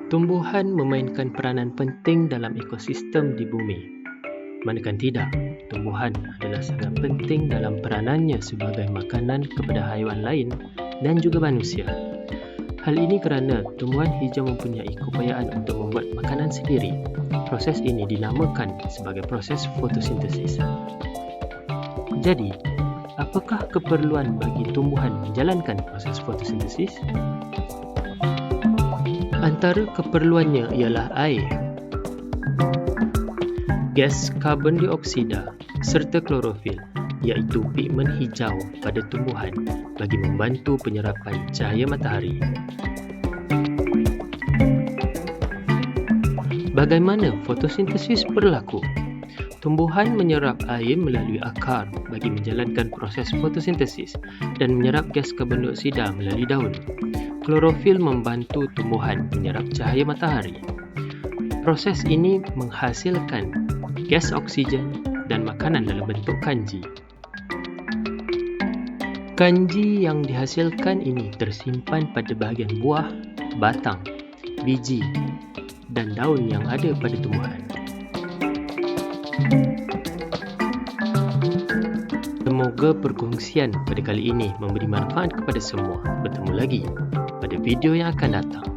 Tumbuhan memainkan peranan penting dalam ekosistem di bumi. Manakan tidak, tumbuhan adalah sangat penting dalam peranannya sebagai makanan kepada haiwan lain dan juga manusia. Hal ini kerana tumbuhan hijau mempunyai keupayaan untuk membuat makanan sendiri. Proses ini dinamakan sebagai proses fotosintesis. Jadi, apakah keperluan bagi tumbuhan menjalankan proses fotosintesis? Antara keperluannya ialah air, gas karbon dioksida serta klorofil, iaitu pigmen hijau pada tumbuhan bagi membantu penyerapan cahaya matahari. Bagaimana fotosintesis berlaku? Tumbuhan menyerap air melalui akar bagi menjalankan proses fotosintesis dan menyerap gas karbon dioksida melalui daun. Klorofil membantu tumbuhan menyerap cahaya matahari. Proses ini menghasilkan gas oksigen dan makanan dalam bentuk kanji. Kanji yang dihasilkan ini tersimpan pada bahagian buah, batang, biji dan daun yang ada pada tumbuhan. Semoga perkongsian pada kali ini memberi manfaat kepada semua. Bertemu lagi pada video yang akan datang.